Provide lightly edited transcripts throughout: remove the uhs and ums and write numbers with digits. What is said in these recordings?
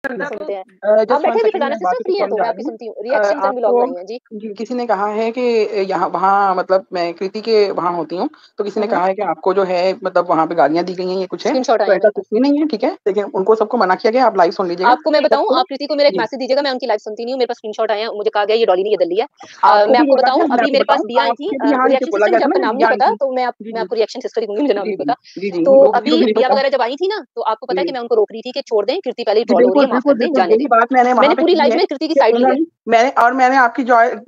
सुनते हैं। आप जस्ट वन बैठे अभी सेकंड, प्रधाना मैं बात सिस्टर पे फ्री हैं कॉल तो मैं जा आपकी रही हूँ। सुनती हूँ। रिएक्शंस एंड व्लॉग आपको वाली हैं जी। किसी ने कहा है कि यहाँ वहाँ मतलब मैं कृति के वहाँ होती हूँ, तो किसी ने कहा है कि आपको जो है मतलब वहाँ पे गालियाँ दी गई हैं, ये कुछ है, स्क्रीनशॉट तो आया ऐसा मेरे कुछ पास। भी नहीं है, ठीक है। लेकिन उनको सबको मना किया गया, आप लाइव सुन लीजिएगा। आपको मैं बताऊँ, सबको आप कृति को मेरा एक जी, मैसेज दीजिएगा, मैं उनकी लाइव सुनती नहीं हूँ, मेरे पास स्क्रीनशॉट आए हैं, मुझे कहा गया ये डॉली ने ये दल्ली है। आपको मैं भी आपको बोला बताऊँ, गया, मैं अभी आपको मेरे पास बताऊँ, दिया आई थी आपके भी यहाँ नीचे रिएक्शन बोला सिस्टर, गया मुझे था आपका ना, नाम नहीं यहाँ पता, नीचे। तो जी, मैं जी, आपको रिएक्शन सिस्टर ही दूंगी, मुझे नाम जी, नहीं जी, पता। जी, जी, तो वो किसी को अभी भी नहीं दिया पता। वगैरह जब आई थी ना, तो आपको पता है जी। कि मैं उनको रोक रही थी कि छोड़ दें, कृति पहले ही जी, ट्रोल हो रही बिल्कुल, है, माफ बिल्कुल, कर दें, बिल्कुल, जाने दें। यही बात मैंने वहाँ मैंने पे पूरी की लाइव है में कृति की कि साइड ली है। उन्होंने मैंने आपकी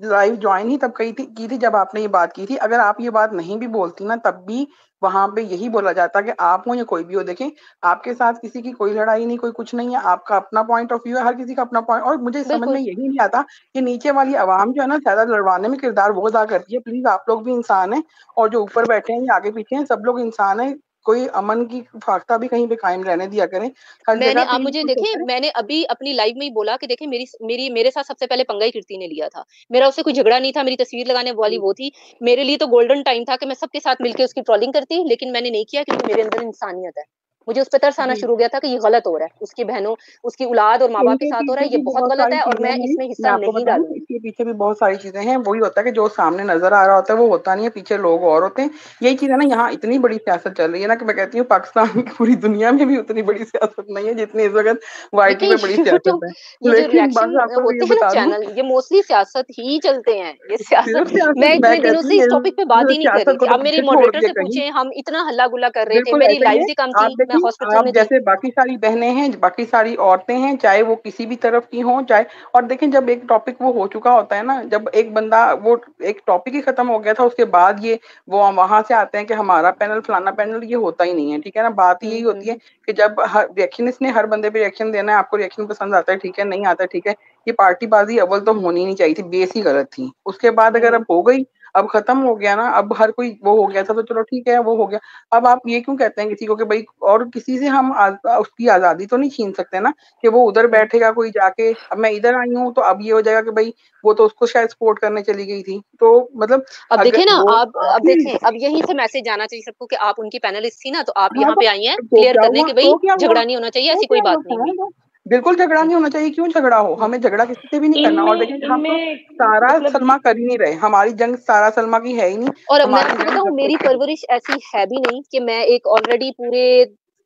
लाइव जॉइन ही तब की थी जब आपने ये बात की थी। अगर आप ये बात नहीं भी बोलती ना, तब भी वहाँ पे यही बोला जाता कि आप हो या कोई भी हो, देखें, आपके साथ किसी की कोई लड़ाई नहीं, कोई कुछ नहीं है, आपका अपना पॉइंट ऑफ व्यू है, हर किसी का अपना पॉइंट। और मुझे समझ में बिल्कुल। यही नहीं आता कि नीचे वाली आवाम जो है ना, ज़्यादा लड़वाने में किरदार वो अदा करती है। प्लीज़, आप लोग भी इंसान हैं, और जो ऊपर बैठे हैं या आगे पीछे हैं, सब लोग इंसान हैं। कोई अमन की फाख्ता भी कहीं पे कायम रहने दिया करें। हर मैंने जगह पे आप ही मुझे कुछ देखें, होता है। मैंने अभी अपनी लाइव में ही बोला कि देखें, मेरे साथ सबसे पहले पंगा ही कृति ने लिया था। मेरा उससे कोई झगड़ा नहीं था, मेरी तस्वीर लगाने वाली वो थी। मेरे लिए तो गोल्डन टाइम था कि मैं सबके साथ मिलके उसकी ट्रोलिंग करती, लेकिन मैंने नहीं किया क्योंकि मेरे अंदर इंसानियत है। मुझे उस पे तरस आना जी। शुरू हो गया था कि ये गलत हो रहा है, उसकी बहनों, उसकी औलाद और माँ-बाप के इनके साथ हो रहा पीछे है, ये भी बहुत बहुत गलत सारी है और चीजें मैं हैं। इसमें हिस्सा मैं आपको नहीं बताऊं, डालूँगी। इसके पीछे भी बहुत सारी चीजें हैं। वही होता है कि जो सामने नजर आ रहा होता है वो होता नहीं है, पीछे लोग और होते हैं। यही चीज है ना, यहाँ इतनी बड़ी सियासत चल रही है ना, कि मैं कहती हूँ पाकिस्तान की पूरी दुनिया में भी उतनी बड़ी सियासत नहीं है जितनी इस वक्त वाईटी देखिए, पे बड़ी सियासत यूट्यूब, है। ये जो लेकिन रिएक्शन बस आपको ये होते हैं ना बता दूं, चैनल, ये मोस्टली सियासत ही चलते हैं, ये सिर्फ सियासत। सियासत, मैं मैं इतने दिनों कहती से हूँ इस टॉपिक पे बात ही नहीं कर सियासत रही को थी। तो अब मेरे पीछे छोड़ मॉडरेटर दिया से कहीं। पूछें, हम इतना हल्ला-गुल्ला कर रहे थे, बिल्कुल मेरी ऐसा ही है। लाइव्स ही कम आप थी, मैं देखिए, हॉस्पिटल आप में थी। जैसे बाकी सारी बहनें हैं, बाकी सारी औरतें हैं, चाहे वो किसी भी तरफ की हों, चाहे, और देखें, जब एक टॉपिक वो हो चुका होता है ना, जब एक बंदा वो एक टॉपिक ही खत्म हो गया था, उसके बाद ये वो वहां से आते हैं कि हमारा पैनल फलाना पैनल, ये होता ही नहीं है, ठीक है ना। बात यही होती है कि जब हर रिएक्शनिस्ट ने हर बंदे पे रिएक्शन देना है, आपको रिएक्शन पसंद आता है, ठीक है, नहीं आता है, ठीक है। ये पार्टीबाजी अव्वल तो होनी नहीं चाहिए थी, बेस ही गलत थी। उसके बाद अगर अब हो गई, अब खत्म हो गया ना, अब हर कोई वो हो गया था, तो चलो ठीक है, वो हो गया। अब आप ये क्यों कहते हैं किसी को कि भाई, और किसी से हम उसकी आजादी तो नहीं छीन सकते ना, कि वो उधर बैठेगा कोई जाके, अब मैं इधर आई हूँ तो अब ये हो जाएगा कि भाई वो तो उसको शायद सपोर्ट करने चली गई थी, तो मतलब अब अगर देखें ना, वो आप अब देखें, अब यहीं से मैसेज जाना चाहिए सबको कि आप उनकी पैनलिस्ट थी ना, तो आप हाँ, यहाँ पे आई हैं तो क्लियर क्या करने हुआ, कि भई तो क्या हुआ, झगड़ा नहीं होना चाहिए, तो ऐसी कोई क्या बात हुआ, नहीं हुई। बिल्कुल झगड़ा नहीं होना चाहिए। क्यों झगड़ा हो, हमें झगड़ा किसी से भी नहीं करना। और इनमें देखिए, हम तो इनमें सारा मतलब सलमा कर ही नहीं रहे, हमारी जंग सारा सलमा की है ही नहीं, और अब मैं हमारी आपको जंग बताऊँ, जब मेरी की। परवरिश ऐसी है भी नहीं कि मैं एक ऑलरेडी पूरे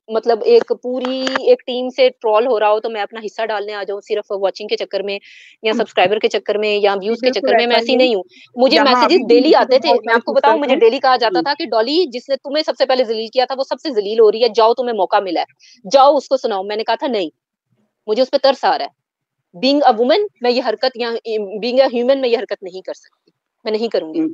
मतलब एक पूरी एक टीम से ट्रोल हो रहा हो तो मैं अपना हिस्सा डालने आ जाऊँ सिर्फ वॉचिंग के चक्कर में या सब्सक्राइबर के चक्कर में या जी, व्यूज के बिल्कुल चक्कर में। मैं ऐसा ऐसी ही है। नहीं हूँ। मुझे यहाँ मैसेजेस अभी भी डेली नीचे तो आते थे। बहुत मैं सारे आपको बताऊँ, सिस्टर्स मुझे हैं। डेली कहा जाता जी, था कि डॉली, जिसने तुम्हें सबसे पहले जलील किया था वो सबसे जलील हो रही है, जाओ तुम्हें मौका मिला है, जाओ उसको सुनाओ। मैंने कहा था नहीं, मुझे उस पर तरस आ रहा है। बीइंग अ वुमन मैं ये हरकत, या बीइंग अ ह्यूमन मैं ये हरकत नहीं कर सकती, मैं नहीं करूंगी।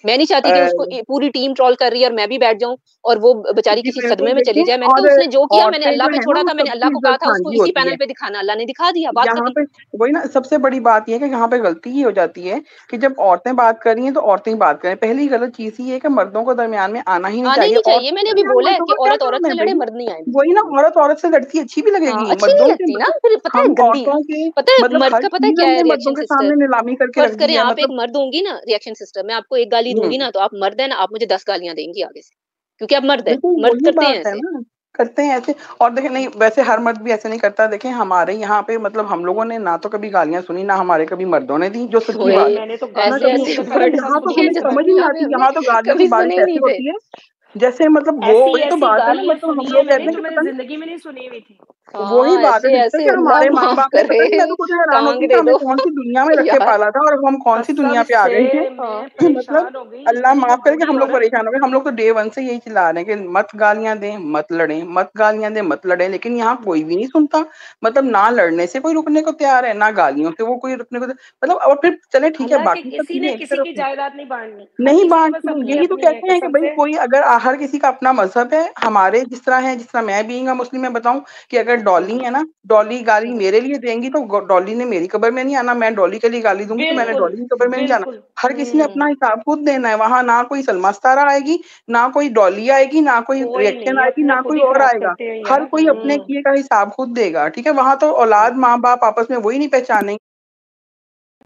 मैं नहीं चाहती कि उसको पूरी टीम ट्रोल कर रही है और मैं भी बैठ जाऊं और वो बेचारी जी, किसी बिल्कुल सदमे में चली देखिए, जाए। मैंने कहा और उसने जो किया, मैंने औरतें अल्लाह जो पे है ना, छोड़ा वो था, मैंने अल्लाह सबकी को कहा इज्जत था उसको सांझी इसी होती पैनल है। पे दिखाना, अल्लाह ने दिखा दिया, बात यहाँ खत्म। पे वही ना, सबसे बड़ी बात यह है कि यहाँ पे गलती ही हो जाती है कि जब औरतें बात कर रही हैं तो औरतें ही बात करें। पहली गलत चीज ही है कि मर्दों को दरमियान में आना ही नहीं आना ही चाहिए। नहीं चाहिए। औरतों मैंने के अभी दरमियान बोला है मर्दों कि का क्या औरत औरत काम है से लड़े, भाई। मर्द नहीं आए। वही ना, औरत औरत से लड़ती अच्छी भी हाँ, लगेगी, अच्छी नहीं मर्दों से लगती ना, मतलब फिर पता है हम गंदी। औरतों के पता है मतलब मर्द हर का पता है चीज क्या है, हमने रिएक्शन मर्दों के सिस्टर। सामने नीलामी करके फर्ज रख दी करें है, आप एक मतलब। मर्द होंगी ना रिएक्शन सिस्टर, मैं आपको एक गाली दूंगी ना तो आप मर्द है ना, आप मुझे 10 गालियां देंगी आगे से, क्योंकि आप मर्द है, बिल्कुल मर्द वही करते हैं बात है ऐसे। ना, करते हैं ऐसे। और देखें, नहीं वैसे हर मर्द भी ऐसे नहीं करता। देखें, हमारे यहाँ पे मतलब हम लोगों ने ना तो कभी गालियां सुनी, ना हमारे कभी मर्दों ने दी, जो सच्ची ओए, बात है। मैंने तो ना ऐसे गालियां कभी, ऐसे मतलब अरे ऐसी वर्ड्स यहाँ तो सुने हमें जो समझ नहीं दुनिया में आती, हमने यहाँ तो गालियों की कभी बारिश सुने ही नहीं ऐसे थे। होती है जैसे मतलब वो ऐसी वही तो ऐसी बात है ना, गालियां मतलब हम सुनी है लोग कहते मैंने हैं जो कि मैंने पता नहीं, जिंदगी में नहीं सुनी हुई थी। वही हाँ, बात है ऐसे सिस्टर, ऐसे कि अल्लाह हमारे माँ माफ बाप ने, पता करे, नहीं, मैं तो खुद हैरान टांग होती हूँ कि दे हमें दो। कौन सी दुनिया में रख के यार, पाला था और हम कौन सी कसम दुनिया पे आ से गए हैं। मैं मतलब परेशान हो गई, अल्लाह इतनी माफ करे कि बुरी हम लोग औरत। परेशान हो गए। हम लोग तो डे वन से यही चिल्ला रहे हैं कि मत गालियां दें, मत लड़ें, मत गालियां दें, मत लड़ें, लेकिन यहाँ कोई भी नहीं सुनता। मतलब ना लड़ने से कोई रुकने को तैयार है, ना गालियों से वो कोई रुकने को मतलब। और फिर चले ठीक है, हालांकि बाकी सब किसी चीजें ने एक किसी तरफ की है, जायदाद नहीं बांटनी, हर नहीं किसी के पास बांटती। अपनी यही तो अपनी है, कहते हैं कि कसम भाई से। कोई अगर हर किसी का अपना मजहब है, हमारे जिस तरह है, जिस तरह मैं बीइंग मुस्लिम में बताऊं कि अगर डॉली है ना, डॉली गाली मेरे लिए देंगी तो डॉली ने मेरी कब्र में नहीं आना, मैं डॉली के लिए गाली दूंगी तो मैंने बिल्कुल डॉली की कब्र में नहीं जाना। बिल्कुल। हर किसी ने अपना हिसाब खुद देना है। वहां ना कोई सलमा सितारा आएगी, ना कोई डॉली आएगी, ना कोई कोई रिएक्शन नहीं, आएगी, अपना ना खुद कोई ही और खराब आएगा। करते हैं हर यार। कोई अपने किए का हिसाब खुद देगा, ठीक है। वहां तो औलाद माँ बाप आपस में वही नहीं पहचानेंगे।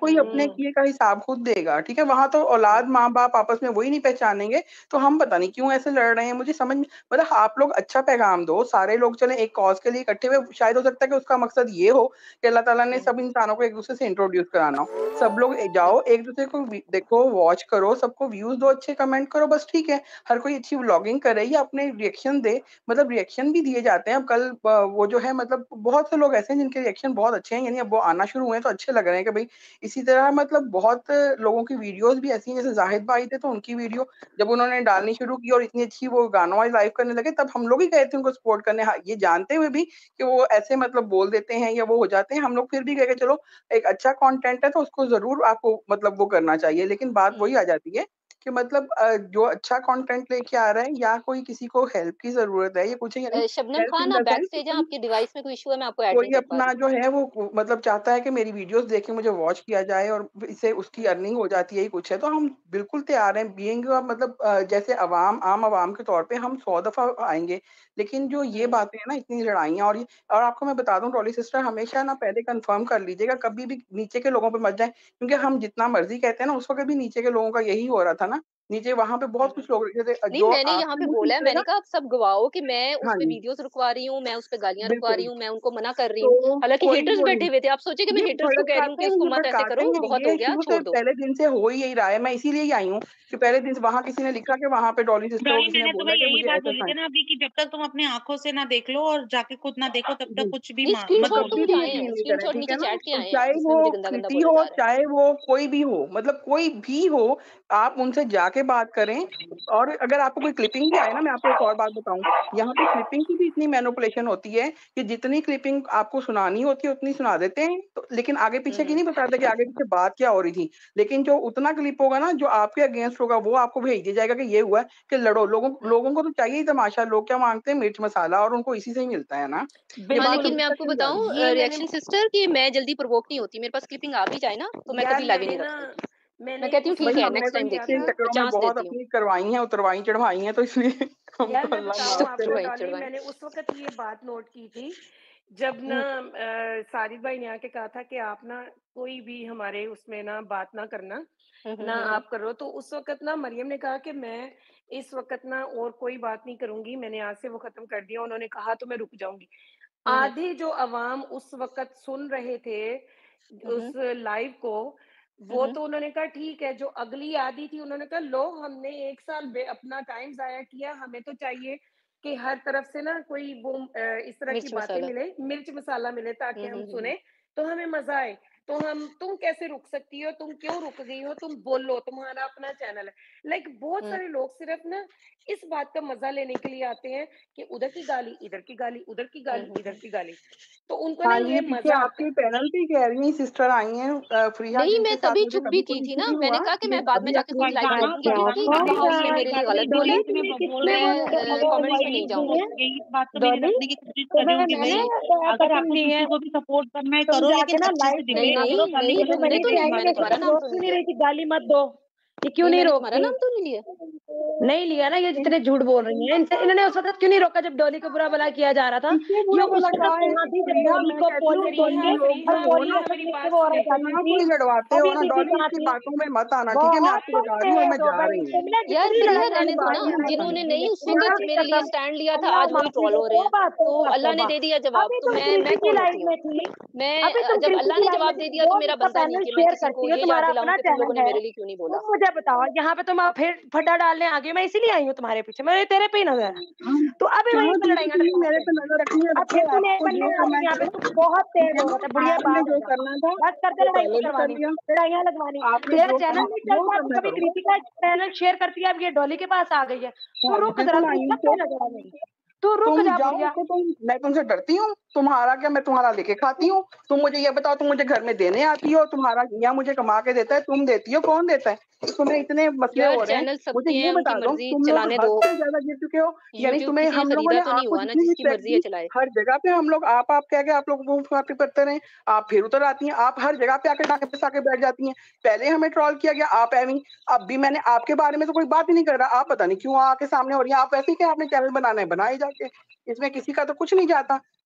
कोई अपने किए का हिसाब खुद देगा, ठीक है। वहां तो औलाद माँ बाप आपस में वही नहीं पहचानेंगे, तो हम पता नहीं क्यों ऐसे लड़ रहे हैं। मुझे समझ मतलब आप लोग अच्छा पैगाम दो, सारे लोग चले एक कॉज के लिए इकट्ठे हुए, शायद हो सकता है कि उसका मकसद ये हो कि अल्लाह ताला ने सब इंसानों को एक दूसरे से इंट्रोड्यूस कराना हो। सब लोग जाओ एक दूसरे को देखो, वॉच करो, सबको व्यूज दो, अच्छे कमेंट करो, बस ठीक है। हर कोई अच्छी व्लॉगिंग करे या अपने रिएक्शन दे, मतलब रिएक्शन भी दिए जाते हैं। अब कल वो जो है मतलब बहुत से लोग ऐसे हैं जिनके रिएक्शन बहुत अच्छे हैं, यानी अब वो आना शुरू हुए हैं तो अच्छे लग रहे हैं कि भाई इसी तरह मतलब बहुत लोगों की वीडियोस भी ऐसी हैं। जैसे जाहिद भाई थे तो उनकी वीडियो जब उन्होंने डालनी शुरू की और इतनी अच्छी वो गानों वाली लाइव करने लगे, तब हम लोग ही गए थे उनको सपोर्ट करने। हाँ, ये जानते हुए भी कि वो ऐसे मतलब बोल देते हैं या वो हो जाते हैं, हम लोग फिर भी गए कि चलो एक अच्छा कंटेंट है तो उसको जरूर आपको मतलब वो करना चाहिए। लेकिन बात वही आ जाती है कि मतलब जो अच्छा कंटेंट लेके आ रहा है या कोई किसी को हेल्प की जरूरत है या कुछ है, यानी शबनम हेल्प इन खान, आप द बैक स्टेज हैं, सेंस आपके डिवाइस में कोई इशू है, मैं आपको ऐड कोई नहीं कर पा अपना रही। जो है वो मतलब चाहता है कि मेरी वीडियोस देख के मुझे वॉच किया जाए और इससे उसकी अर्निंग हो जाती है, ही कुछ है, तो हम बिल्कुल तैयार हैं बीइंग मतलब जैसे आम आवाम के तौर पे हम 100 दफा आएंगे। लेकिन जो ये बातें हैं ना, इतनी लड़ाइयाँ और आपको मैं बता दूं डॉली सिस्टर, हमेशा ना पहले कंफर्म कर लीजिएगा, कभी भी नीचे के लोगों पे मत जाए, क्योंकि हम जितना मर्जी कहते हैं ना, उस वक्त भी नीचे के लोगों का यही हो रहा था ना। नीचे वहां पे बहुत कुछ लोग थे नहीं, जो मैंने यहाँ आपसे पे मुंह बोला है, खींच मैंने लेगा। कहा आप सब गवाहो कि मैं उस हाँ पे जी, वीडियोस रुकवा रही हूँ, मैं उस पे गालियां रुकवा रही बिल्कुल। हूँ, मैं उनको मना कर रही हूँ। तो हालांकि कोई हेटर्स वो नहीं, बैठे हुए थे, आप सोचे कि मैं ये हेटर्स को कह रही हूँ भड़काते कि हैं, इसको ये मत ऐसे भड़काते करो, हैं, बहुत ये हो गया, शुरू से छोड़ दो। पहले दिन से हो ही यही रहा है। मैं इसीलिए ही आई हूँ कि पहले दिन से वहां किसी ने लिखा कि वहां पे डॉली सिस्टर को डॉली, किसी ने मैंने बोला तुम्हें कि यही मुझे बात ऐसा बोली था थी ना अभी कि जब तक तुम अपनी आंखों से ना देख लो और जाके खुद ना देखो, तब तक जी। कुछ भी नहीं, मत स्क्रीनशॉट तो बोलो। कभी मुझे भी आए यकीन हैं, नहीं करें, स्क्रीनशॉट ठीक है नीचे ना। चैट के आए हैं चाहे जिसमें वो मुझे गंदा गंदा कृति बोला हो, जा रहा है। चाहे वो कोई भी हो, मतलब कोई भी हो, आप उनसे जाके बात करें। और अगर आपको कोई क्लिपिंग भी आए ना, मैं आपको एक और बात बताऊं, यहाँ पे क्लिपिंग की भी इतनी मैनिपुलेशन होती है कि जितनी क्लिपिंग आपको सुनानी होती है उतनी सुना देते हैं, तो लेकिन आगे पीछे की नहीं बताते कि आगे पीछे बात क्या हो रही थी। लेकिन जो उतना क्लिप होगा ना जो आपके अगेंस्ट होगा, वो आपको भेज दिया जाएगा कि ये हुआ कि लड़ो। लोगों को तो चाहिए ही तमाशा। लोग क्या मांगते हैं? मिर्च मसाला, और उनको इसी से ही मिलता है ना। ये हाँ, बात बिल्कुल। लेकिन अभी मैं तक आपको नहीं जा रही। बताऊं ये मैंने रिएक्शन सिस्टर कि मैं जल्दी प्रोवोक नहीं होती, मेरे पास क्लिपिंग आ भी जाए ना तो मैं यार कभी लाइव ही मैंने नहीं ना रखती। मैं मैंने कहती हूँ उस ठीक भाई है, वक्त हमने नेक्स्ट तो पता टाइम क्या देख इसके था। लेंगे, चक्करों में चांस बहुत देती हूँ। अपनी करवाई हैं, उतरवाई चढ़वाई हैं, तो इसलिए हमको यार मैं अल्लाह बताऊं माफ आपको करे। चढ़वाई डॉली, चढ़वाई। मैंने उस वक्त ये बात नोट की थी जब ना हम्म, साजिद भाई ने आके कहा था कि आप ना कोई भी हमारे उसमें ना बात ना करना, ना हम्म। आप करो। तो उस वक्त ना मरियम ने कहा कि मैं इस वक्त ना और कोई बात नहीं करूंगी, मैंने आज से वो खत्म कर दिया। उन्होंने कहा तो मैं रुक जाऊंगी। हम्म, आधे जो अवाम उस वक्त सुन रहे थे हम्म, उस लाइव को, वो हम्म, तो उन्होंने कहा ठीक है। जो अगली आधी थी उन्होंने कहा लो, हमने 1 साल अपना टाइम जाया किया, हमें तो चाहिए कि हर तरफ से ना कोई वो इस तरह की मिर्च बातें मसाला। मिले, मिर्च मसाला मिले, ताकि हम हम्म। सुने तो हमें मजा आए। तो तुम कैसे रुक सकती हो? तुम क्यों रुक गई हो? तुम बोलो, तुम्हारा अपना चैनल है। बहुत हम्म, सारे लोग सिर्फ ना इस बात का मजा लेने के लिए आते हैं कि उधर की गाली, इधर की गाली, उधर की गाली, इधर हम्म। की गाली। तो उनको ना हाँ जी, ये ये पीछे मजा आता आपके है। पैनल पे कह रही हैं सिस्टर आई हैं फ्रीहा, नहीं, जिनके मैं साथ तभी मुझे चुप भी कभी की कोई थी इशू ना, नहीं मैंने हुआ। कहा कि ये मैं बाद में अभी जाके अपनी खुद लाइव फरजाना, करूंगी, क्योंकि फरजाना कभी बताओ, भी उसने मेरी मेरे बात लिए सुनो। गलत बोला डॉली, है, तुम्हें वो बोल मैं रहे हैं तो मैं कमेंट्स में नहीं वो जाऊंगी। यही बात तो मैं रखने की कोशिश कर रही हूँ कि भाई अगर आपको किसी को भी सपोर्ट करना है करो, लेकिन अच्छे से नहीं डिबेट करो, नहीं गाली नहीं, गलौज हमने नहीं तो नहीं, करनी। मैंने तुम्हारा नाम तो नहीं लिया। गाली मत दो, ये क्यों नहीं, नहीं मैंने तुम्हारा रोकती? नाम तो नहीं लिया। नहीं लिया ना, ये जितने झूठ बोल रही हैं, इन्होंने उस वक्त क्यों नहीं रोका जब डॉली को बुरा भला किया जा रहा था? किसने ये बुरा उस भला कहा वक्त है? कहाँ थी जब प्रिया, डॉली मैं को कहती हूँ पोलियो कोई भी फ्रीहा, से लोग और जो फ्रीहा, हो ना, पोलियो फ्रीहा, से मेरी लेके बात वो औरत सुने। आती इतना थी, कोई लड़वाते हो अभी ना बीबी डॉली, कहाँ इसकी थी? बातों में मत आना, ठीक है। मैं बहुत आपको कुछ बता रही हूँ और मैं तेज हो जा गई रही हूँ। तुमने, यार जितनी प्रिया, लड़ाई मेरी रहने दो करनी ना, बात है सुनो लड़ जिन्होंने सकती है। नहीं उस खुदा वक्त की मेरे लिए कसम, स्टैंड लिया था, अल्लाह आज वही माफ ट्रोल करे, हो रहे हैं। तो तौबा अल्लाह ने तौबा। दे दिया जवाब, अभी तो तुम मैं कृषि की कौन लाइव होती हूँ? में थी, अभी मैं तुम जब कृषि अल्लाह की ने लाइव में जवाब दे थी, दिया तो रोज मेरा उसका बनता नहीं पैनल कि मैं शेयर किसी को करती हो, ये याद तुम्हारा दिलाऊं अपना कि तुम लोगों चैनल ने है। मेरे लिए क्यों नहीं बोला। तुम मुझे बताओ, यहाँ पे तुम फिर फड्डा डालने आ गई, मैं इसीलिए आई हूँ तुम्हारे पीछे, मैं तेरे पे ही नजर है। हम तो अभी वहीं कहाँ पे तुमने लड़ाइयाँ तुमने मेरे डलवाते पे हैं। नजर रखनी है? अब फिर रखो, तुम एक आपको बंदे जो आ करना गई है यहाँ पे, करो, तुम बहुत ठीक तेज है हो ना। रहा था, बुढ़िया आपने बात हो जो जा। करना था बस कर दे वो लड़ाई पहले भी कर करवानी, लिया। लड़ाइयाँ लगवानी। आपने तेरा जो चैनल करना नहीं जो चलता, तू करना कभी करो। कृति का चैनल शेयर करती है, अब ये डॉली के पास आ गई है। तू हाँ, रुक जरा, बिल्कुल तू आई हूँ सब तो पे नजर आ गई, तू रुक तुम जा जाओ बुढ़िया। तो मैं तुमसे डरती हूँ? तुम्हारा क्या, मैं तुम्हारा लेके खाती हूँ? तुम मुझे ये बताओ, तुम मुझे घर में देने आती हो? तुम्हारा या मुझे कमा के देता है? तुम देती हो? कौन देता है? तुम्हें इतने मसले यार हो रहे हैं, चैनल मुझे सबके ये हैं, उनकी बता दो, मर्जी, तुम लोग चलाने हद दो। से ज्यादा गिर चुके हो। यानी यूट्यूब तुम्हें किसी ने हम लोगों खरीदा ने तो नहीं आपको हुआ ना जितनी जिसकी रिस्पेक्ट मर्जी है दी, चलाए। हर जगह पे हम लोग आप कह के आप लोग वो बातें करते रहे। आप फिर उतर आती हैं, आप हर जगह पे आके टांगे फंसा के बैठ जाती हैं। पहले हमें ट्रॉल किया गया, आप एवी। अब भी मैंने आपके बारे में तो कोई बात ही नहीं कर रहा, आप पता नहीं क्यों आके सामने हो रही है। आप वैसे ही क्या, आपने चैनल बनाना है बनाए जाके, इसमें किसी का तो कुछ नहीं जाता।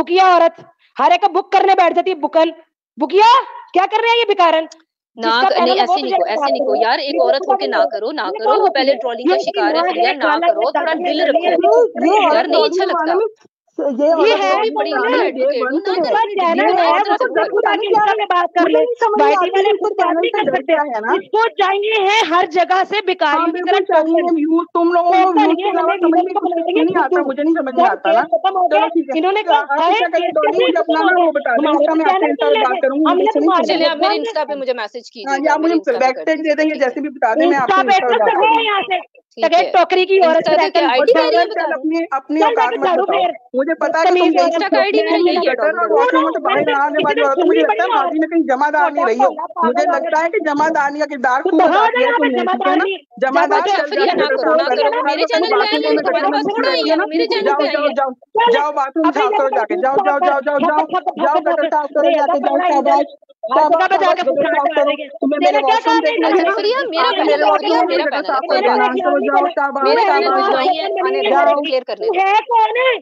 बुकिया औरत, हर एक बुक करने बैठ जाती है, बुकन बुकिया क्या कर रहे हैं ये भिखारन? ना नहीं, ऐसे नहीं को, ऐसे नहीं को यार, एक औरत होके ना करो, ना करो, वो पहले ट्रोलिंग का शिकार है फरिया, ना करो, थोड़ा दिल रखो यार, नहीं अच्छा लगता। ये ये वाला है जो ही अभी बड़ी बता बोला रही ना, है ये एडवोकेट हूँ बंद ना, करो। कर उसका अपनी चैनल डिग्री है, और वो तरह तो से जब बोल। जाके नहीं इंस्टा यार, पे बात कर मुझे ले। नहीं समझ में वाईटी आती वाले है, खुद इसको बात चैनल नहीं से कर डर सकते, क्या है ना। इसको चाहिए है हर जगह से हाँ भिखारियों की तरह बिल्कुल चाहिए टोकन। व्यूज, तुम लोगों को टोकन व्यूज ये के अलावा हमें समझ वीवर में को कुछ बनाएंगे क्यों नहीं आता, फुद्दू। मुझे नहीं समझ में जब आता केस ना। खत्म हो गया, चलो ठीक है, इन्होंने तो कहा आप हाय क्या करें केस डॉली, कैसे मुझे अपना खत्म हो ना गया, वो बता दें, हमारे इंस्टा तो में आपके चैनल इंस्टा चल पे रहे बात थे, करूंगी, हमने जैसे नहीं तुम्हारे चलिए चलेगा। आप पे मेरे फोन इंस्टा पे किया। मुझे मैसेज हाँ कीजिएगा, या मेरे मुझे इंस्टा पे बैक करते टेक हैं दे सब देंगे, ठीक है। जैसे भी बता दें, मैं इंस्टा आपके पे इंस्टा पे ट्रस्ट बात है करूंगी। यहाँ से, ठीक तगड़े है, टोकरी की औरत इंस्टा से का क्या रहकर और आईडी कह रही है, चल बता चल दो। अपनी अपनी चल औकात जाके मत झाड़ू बताओ, फेर, मुझे पता है कि तुम बदतमीज यही औरत। इंस्टा कुछ का आईडी करती हो, मेरा तुम यही है, गटर डॉली और दरवेश। वॉशरूम में तो मैं बाहर सिर्फ आने वाली इतने औरत हो, सुननी मुझे लगता पड़ी है ना माजी में कहीं जमादारनी छोटा रही हो। बोला मुझे पागल लगता औरत। है कि जमादारनी का किरदार तू खूब अदा दहा किया है यहाँ पे तुमने, ठीक है ना। जमादारनी। जब जमादार मुझे अच्छा चल फिर ये जाके ना गटर करो, साफ ना करो, करो, ना, कल मेरे को कहीं चैनल पे बाथरूम आई में है तो गटर मेरे में पास घुसी थोड़ा आई रहती है, है ना। वो मेरे चैनल जाओ पे आई जाओ है। जाओ चल जाओ बाथरूम अपनी साफ जगह करो, पे जाके तू जाओ साफ जाओ कर, जाओ जाओ थप जाओ थप थप जाओ, थप गटर साफ करो रेजा जाके, जाओ पकड़ा है इधर, शाबाश हर जगह शाबाश पे शाबाश, जाके गटर फसाद साफ डाल करो। रही है। तुम्हें मेरे तेरा क्या वॉशरूम काम है देखना इधर है अच्छा ना, आके? फिर ये मेरा आके चैनल मेरे पैनल है, पे फिर आके ये वॉशरूम ना, में मेरा गटर पैनल साफ है, ये कोई कर मैंने देना, बात तेरा नहीं। नाम चलो नहीं जाओ बोला, तू मेरे शाबाश है पैनल पे शाबाश जो आई शाबाश। है टोकन में नहीं मैंने है हर वो जाओ एक। क्लियर करने तू दो। है कौन है?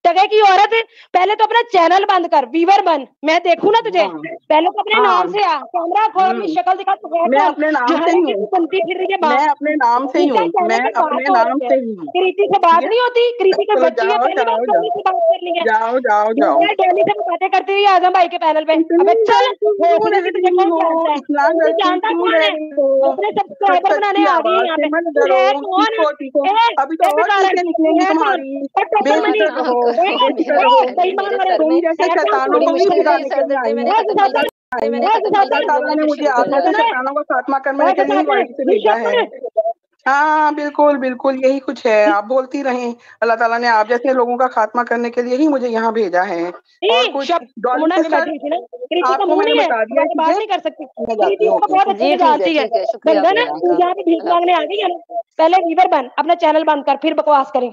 टगे की औरत है, पहले तो अपना चैनल बंद कर, वीवर बन, मैं देखूं ना तुझे। हाँ पहले तो अपने हाँ नाम से आ, कैमरा खोल, अपनी हम्म, शक्ल दिखा, तू है मैं कौन अपने जो नाम से हर ही एक हूँ, की बनती फिर रही है मैं बात। अपने नाम से ही इनका हूँ, चैनल मैं पे अपने बात हो नाम रही से है, ही हूँ, कृति से ठीक बात है। नहीं होती, कृति कोई चलो बच्ची है, जाओ पहली बार जाओ जाओ डोली से बात करनी है। जाओ जाओ जाओ। मैं डोली से बातें करती हुई आजम भाई के पैनल पे, अबे इतनी चल, गलती क्यों भोसड़ी रह की तुझे रही कौन हो, जानता है? इतना तू गलती जानता क्यों कौन रह है? रही हो। अपने खट सब्सक्राइबर खट बनाने की आ गई आवाज यहाँ से पे, मत तू डरो, है कौन? सीखो सीखो, अभी तो ए और बेकारन, चीजें तू निकलेंगी है कौन? तुम्हारी। टोकन मनी, बेफिक्र रहो, ए बेफिक्र रहो, बेईमान मेरे औरत, सर तुम में जैसे है कौन शैतानों तू? थोड़ी को भी मुश्किल से ही भिगाने सर के लिए दर्द है, आई मैंने है, है खत्म नहीं घुसाता की, आई मैंने है। है खत्म नहीं घुसाता की, अल्लाह फिर वो ताला भी ने फिर मुझे शुरू कर आदमी रहा है। शैतानों का खात्मा करने है के लिए ही घुसाता वाइट से तू भेजा है। शक्ल। हाँ बिल्कुल बिल्कुल यही कुछ है, आप बोलती रहें, अल्लाह ताला ने आप जैसे लोगों का खात्मा करने के लिए ही मुझे यहाँ भेजा है। और कुछ शब डॉली मुड़ा के सिस्टर, बैठी थी ना, कृति का आपको मुंह मैंने नहीं है, बता दिया है तुम्हारी बात चीजें, नहीं कर सकती, मैं जाती कृति हूँ, इसको ओके। बहुत अच्छे जी से ठीक है, जानती है। ठीक है, शुक्रिया गंगा ना, बोलने तू का। जहाँ पे भीख अल्लाह मांगने आ हाफिज। गई है ना, पहले वीवर बन, अपना चैनल बंद कर, फिर बकवास करें।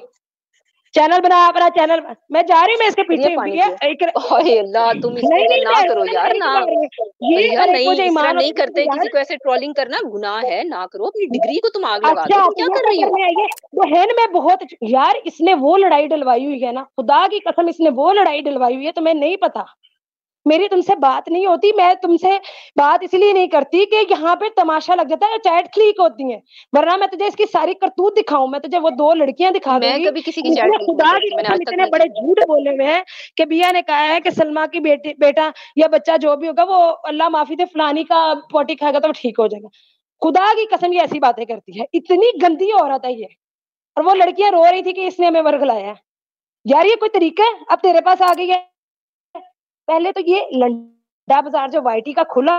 चैनल बना, अपना चैनल, मैं जा रही हूँ, मैं इसके फिर ये पीछे पानी ठीक है पियो। एक ओए अल्लाह, तुम इसको नहीं क्या नहीं ना मैं करो एकदम यार, सही ना। बता रही हूँ। ये भैया हर एक वो नहीं, जो इस तरह ईमान नहीं होता करते, है किसी यार। को ऐसे ट्रोलिंग करना गुनाह है, ना करो, अपनी डिग्री को तुम आग लगा दो, अच्छा तुम तो क्या ये कर क्या रही हो। करने आई है? बहन में बहुत यार, इसने वो लड़ाई डलवाई हुई है ना, खुदा की कसम, इसने वो लड़ाई डलवाई हुई है, तुम्हें नहीं पता। मेरी तुमसे बात नहीं होती, मैं तुमसे बात इसलिए नहीं करती कि यहाँ पे तमाशा लग जाता है, चैट क्लिक होती है, वरना मैं तुझे इसकी सारी करतूत दिखाऊं, मैं तुझे वो 2 लड़कियां दिखा मैं दूंगी कभी किसी की चैट जिसने क्लिक नहीं खुदा की करती, मैंने आज कसम तक इतने नहीं बड़े की। झूठ बोले हुए हैं कि बिया ने कहा है कि सलमा की बेटा या बच्चा जो भी होगा वो अल्लाह माफी दे फलानी का पोटी खाएगा तो ठीक हो जाएगा। खुदा की कसम ये ऐसी बातें करती है, इतनी गंदी औरत है ये। और वो लड़कियां रो रही थी कि इसने हमें वर्गलाया है। यार ये कोई तरीका है? अब तेरे पास आ गई है। पहले तो ये लंडा बाजार जो वाईटी का खुला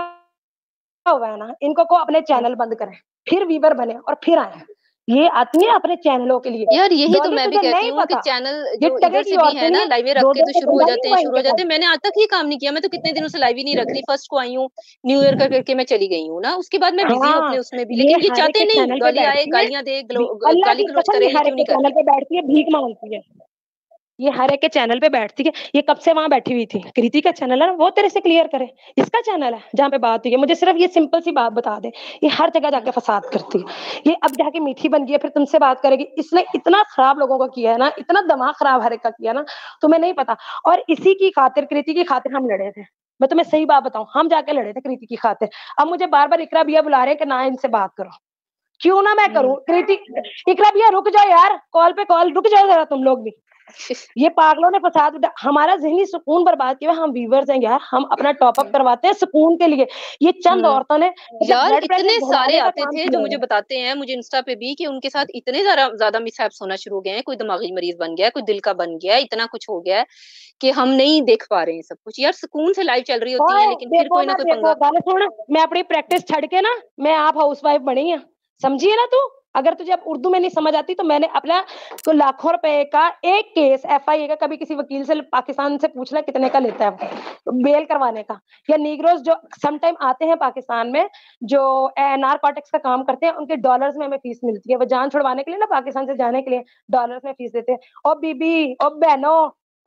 हुआ है ना, इनको को अपने चैनल बंद करें, फिर वीवर बने और फिर आए। ये आती है अपने चैनलों के लिए। यार यही तो डॉली मैं भी तुझे कहती नहीं हूँ कि पता, चैनल ये जो टगे इधर की से भी औरतें है नहीं ना, है, लाइवें रख के 2-2 तो के शुरू हो बंदा नहीं जाते हैं, हुआ शुरू इनके हो जाते पास। हैं। मैंने आज तक ही काम नहीं किया, मैं तो कितने दिनों से लाइव ही नहीं रख रही, फर्स्ट को आई हूँ, न्यू ईयर का करके मैं चली गई हूँ ना, उसके बाद मैं बिजी हूँ हाँ, अपने उसमें भी, ये लेकिन ये हर एक चाहते के नहीं, चैनल पे डॉली आए, बैठती है, गालियां दे, अल्लाह की गाली गलोच कसम करे, ये ये हर क्यों एक के नहीं चैनल करते। पे बैठती है, भीख मांगती है। ये हर एक के चैनल पे बैठती है। ये कब से वहां बैठी हुई थी? कृति का चैनल है ना, वो तेरे से क्लियर करे। इसका चैनल है जहाँ पे बात हुई है, मुझे सिर्फ ये सिंपल सी बात बता दे। ये हर जगह जाके फसाद करती है। ये अब जाके मीठी बन गई है, फिर तुमसे बात करेगी। इसने इतना खराब लोगों को किया है ना, इतना दिमाग खराब हर एक का किया ना, तुम्हें नहीं पता। और इसी की खातिर, कृति की खातिर हम लड़े थे। मैं तुम्हें सही बात बताऊं, हम जाके लड़े थे कृति की खातिर। अब मुझे बार बार इकरा भैया बुला रहे हैं कि ना इनसे बात करो। क्यों ना मैं करूं? कृति, इकरा भैया रुक जाओ यार, कॉल पे कॉल, रुक जाओ जरा तुम लोग भी। ये पागलों ने फसाद हमारा ज़हनी सुकून बर्बाद किया। हम व्यूअर्स हैं यार, हम अपना टॉप अप करवाते हैं सुकून के लिए। ये चंद औरतों ने मतलब यार ब्लड प्रेशर इतने सारे बढ़ाने का आते काम थे जो किया मुझे है। बताते हैं, मुझे इंस्टा पे भी, कि उनके साथ इतने ज्यादा मिसहैप्स होना शुरू हो गए हैं, कोई दिमागी मरीज बन गया है, कोई दिल का बन गया है, इतना कुछ हो गया है कि हम नहीं देख पा रहे हैं सब कुछ। यार सुकून से लाइव चल रही होती है, ओए लेकिन फिर देखो कोई ना ना कोई देखो, पंगा। गाने सुन, मैं अपनी प्रैक्टिस छड़ के ना, मैं आप हाउसवाइफ बनी है, समझिए ना तू। अगर तुझे अब उर्दू में नहीं समझ आती तो मैंने अपना को लाखों रुपए का एक केस एफआईए का, कभी किसी वकील से पाकिस्तान से पूछना कितने का लेता है बेल करवाने का। या नीग्रोज जो सम टाइम आते हैं पाकिस्तान में, जो नारकोटिक्स का काम करते हैं, उनके डॉलर्स में हमें फीस मिलती है। वो जान छुड़वाने के लिए ना, पाकिस्तान से जाने के लिए डॉलर्स में फीस देते हैं। और बीबी और बहनों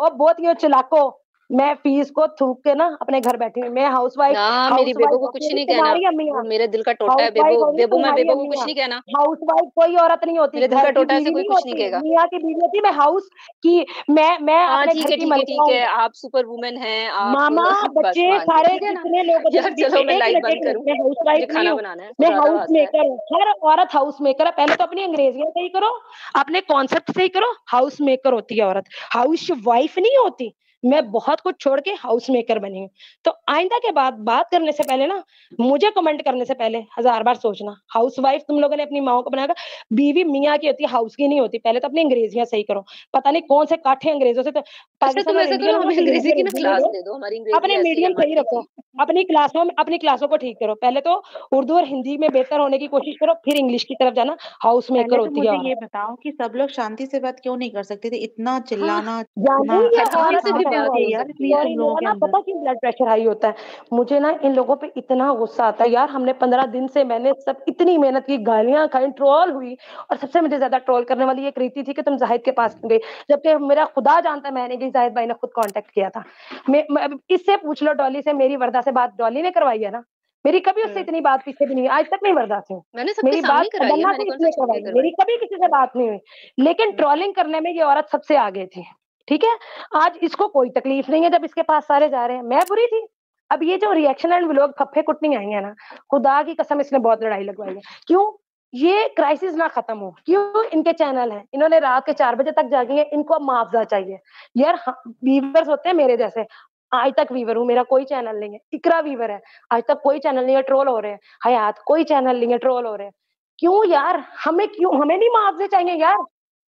और बहुत ये चलाको, मैं फीस को थूक के ना अपने घर बैठी हुई, मैं हाउसवाइफ ना मेरी बेबो को कुछ होती नहीं कहना, तुम्हारी अम्मी वो मेरे दिल का टोटा है। हाउसवाइफ बेबो होगी बेबो मैं तुम्हारी बेबो को अम्मी कुछ नहीं कहना, हाउसवाइफ कोई औरत नहीं होती, मेरे दिल का घर की टोटा है, ऐसे बीवी कोई नहीं कुछ नहीं होती, कहेगा। मियाँ की बीवी होती, मैं हाउस की मैं हाँ अपने ठीक घर है की ठीक है मलिका ठीक हूँ। है, आप सुपर वुमेन हैं, आप मामा बस बच्चे मान गए, सारे ठीक है ना जितने लोग होते यार। हैं, चलो मैं एक लाइव मिनट बंद एक मिनट, करूँ, मैं हाउस मुझे वाइफ नहीं खाना हूँ, बनाना है, मैं खुदा का हाउस वास्ता है। मेकर हूँ। हर औरत हाउस मेकर है। पहले तो अपनी अंग्रेजियां सही करो, अपने कॉन्सेप्ट सही करो। हाउस मेकर होती है औरत, हाउस वाइफ नहीं होती। मैं बहुत कुछ छोड़ के हाउस मेकर बनी हूँ। तो आइंदा के बाद बात करने से पहले ना, मुझे कमेंट करने से पहले 1000 बार सोचना। हाउस वाइफ तुम लोगों ने अपनी माओ को बनाया, बीवी मियाँ की होती है, हाउस की नहीं होती। पहले तो अपनी अंग्रेजियां सही करो। पता नहीं कौन से काठे अंग्रेजों से तो अच्छा पाकिस्तान तुम और ऐसा इंडियन करो, हो ना, हमें तो अंग्रेजी की ना अंग्रेजी क्लास दो। दे दो, हमारी अंग्रेजी अपने ऐसी है मीडियम सही माटी रखो, की। अपनी क्लासों को ठीक करो। पहले तो उर्दू और हिंदी में बेहतर होने की कोशिश करो, फिर इंग्लिश की तरफ जाना। हाउस पहले मेकर तो होती है मुझे औरत। ये बताओ कि सब लोग शांति से बात क्यों नहीं कर सकते थे? इतना हाँ चिल्लाना, जानते चीखना, ही ये हर किसी औरत से कहाँ भी से है। बात आती है हो यार सकती इतनी है। और तुम लोगों मेरा के ना अंदर? पता क्यों ब्लड प्रेशर हाई होता है? मुझे ना इन लोगों पे इतना गुस्सा आता है यार। हमने 15 दिन से मैंने सब इतनी मेहनत की, गालियां खाई, ट्रोल हुई। और सबसे मुझे ज्यादा ट्रोल करने वाली एक रीति थी कि तुम जाहिद के पास क्यों गई, जबकि मेरा खुदा जानता है मैंने गई, जाहिद भाई ने खुद कांटेक्ट किया था। अब इससे पूछ लो डॉली से, मेरी वर्दा से बात डॉली ने करवाई है ना। मेरी कभी उससे इतनी बात पीछे भी नहीं हुई, आज तक नहीं वर्दा से हूँ। मैंने सबके मेरी सामने बात ही कराई है, तमन्ना मैंने से कौन सा इसलिए छुप के करवाई, मेरी करवाई। कभी किसी से बात नहीं हुई। लेकिन ट्रोलिंग करने में ये औरत सबसे आगे थी। ठीक है, आज इसको कोई तकलीफ नहीं है जब इसके पास सारे जा रहे हैं। मैं बुरी थी। अब ये जो रिएक्शन एंड व्लॉग फप्फे कुटनी आई है ना, खुदा की कसम इसने बहुत लड़ाई लगवाई है। क्यों? ये क्राइसिस ना खत्म हो, क्यों? इनके चैनल है, इन्होंने रात के 4 बजे तक जागी है, इनको अब मुआवजा चाहिए यार। व्यूवर्स होते हैं मेरे जैसे, आज तक वीवर हूँ, मेरा कोई चैनल नहीं है। इकरा वीवर है, आज तक कोई चैनल नहीं है, ट्रोल हो रहे हैं। हयात कोई चैनल नहीं है, ट्रोल हो रहे हैं। क्यों यार? हमें नहीं मुआवजे चाहिए यार,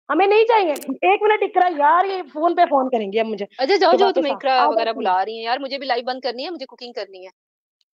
हमें नहीं चाहिए। 1 मिनट इकरा यार, ये फोन पे फोन करेंगे अब मुझे। अच्छा जाओ ये जाओ, वापस तुम्हें आ इकरा आ वगैरह जाती है। बुला रही हैं यार, मुझे भी लाइव बंद करनी है, मुझे कुकिंग करनी है।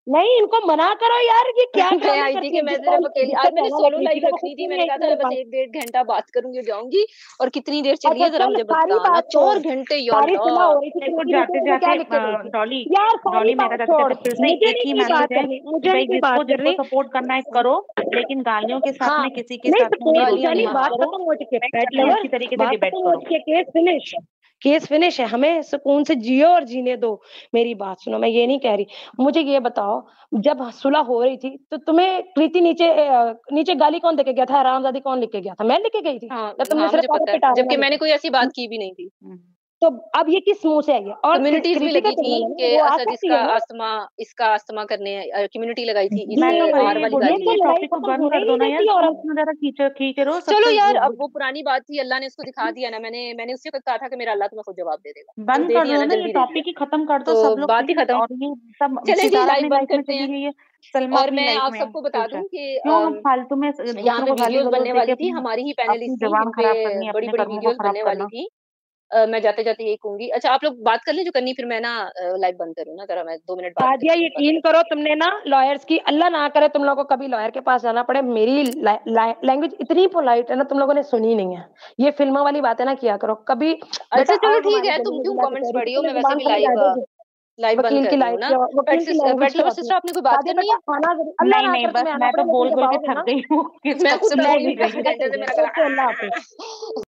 नहीं, इनको मना करो यार, ये क्या मैं ट्रोलिंग आई थी करती कि है। मैं सिर्फ अकेली, जिससे आज मैंने पहला सोलो लगी थी लाइव जब वो रखनी थी, कुकिंग मैंने नहीं आई कहा थी था मेरे मैं बस पास। 1 1.5 घंटा बात करूंगी और जाऊंगी। और कितनी देर चली अच्छा है जरा चल, मुझे सारी बताना। बात छोड़। 4 घंटे या सारी सुलह अल्लाह। हो रही थी, देखो तुम जाते में क्या जाते लिख के गई थी? डॉली, यार सारी डॉली मेरा बात जाते छोड़, जाते फिर से मुझे एक नहीं ही कोई बात मैसेज है करनी, कि मुझे नहीं भाई कोई जिसको बात जिसको करनी। सपोर्ट करना है करो, लेकिन गालियों के साथ हाँ, में किसी के नहीं साथ में नहीं सपोर्ट की दोस्ती गालियां जानी, में नहीं, मत बात करो। खत्म हो चुकी है। पेट अच्छी लवर, अच्छी तरीके से बात डिबेट खत्म हो करो। चुकी है। केस फिनिश है, हमें सुकून से जियो और जीने दो। मेरी बात सुनो, मैं ये नहीं कह रही। मुझे ये बताओ, जब सुलह हो रही थी तो तुम्हें प्रीति नीचे गाली कौन देके गया था? हरामजादी कौन लिख के गया था? मैं लिख के गई थी? हाँ या तुमने हाँ मुझे सिर्फ आगे पता है, पिटारे जबकि ना मैंने लिखे? कोई ऐसी बात की भी नहीं थी। तो अब ये किस मुंह से आई है? और कम्युनिटीज भी कृति का लगी थी चैनल है ना, कि वो आ असद सकती है ना। इसका अस्थमा करने, कम्युनिटी लगाई थी इस मैं तो ये भाई आर वाली बोलूँ गाली कि तो में। ये लड़ाई टॉपिक को खत्म बंद होने कर ही दो नहीं ना यार, देती क्यों औरत। इतना ज्यादा खींचे रहो चलो सबसे यार, अब वो पुरानी बात थी, अल्लाह ने उसको दिखा दिया ना। मैंने उससे कहा था कि मेरा अल्लाह तुम्हें खुद जवाब दे देगा, तो बंद दे कर दिया दो ना, ना, ये जल्दी दे दिया। टॉपिक ही खत्म कर दो तो सब लोग बात ही प्लीज। खत्म। और ये सब चले जी, सितारा लाइव अपनी बंद लाइफ में करते चली हैं। गई है, सलमा और अपनी मैं लाइफ आप में है, सबको बता खुश है। दूं कि क्यों हम फालतू में यहाँ दूसरों पे को गाली वीडियोस गलौज बनने दे के वाली थी, अपनी हमारी ही अपनी पैनलिस्ट थी जिन जबान पे खराब करनी है, बड़ी अपने बड़ी कर्मों को वीडियोस खराब बनने वाली करना। थी। मैं जाते जाते यही कहूंगी। अच्छा आप लोग बात कर लें जो करनी, फिर मैं ना लाइव बंद करूँ ना, जरा मैं 2 मिनट बात सादिया, करती हूँ बंद यकीन करती करो, तुमने ना लॉयर्स की, अल्लाह ना करे तुम लोगों को कभी लॉयर के पास जाना पड़े। मेरी लैंग्वेज इतनी पोलाइट है ना, तुम लोगों ने सुनी नहीं है। ये फिल्मों वाली बातें ना किया करो कभी। हूँ। बेटा अच्छा चलो आओ ठीक हमारी है, गली तुम में क्यों बुला के कमेंट्स कह रही थी, पढ़ी हो, तुम्हें मैं वैसे जुबान भी समझ आ लाइव जाएगी। लाइव बंद वकील कर की रही हूँ लाइफ, ना। वकील की पेट लैंग्वेज लवर क्या होती सिस्टर, है? आपने कोई बात सादिया करनी बेटा है? खाना अल्लाह नहीं ना नहीं, करे बस तुम्हें आना मैं पड़े, तो लेकिन बोल जब बोल के आओगे थक ना, गई हूँ कि मैं कब खुद से मैं बोल बोल ही रही नहीं हूँ रही काफी हूँ। घंटे से, कहूंगी। मेरा गला ओके, अल्लाह हाफिज।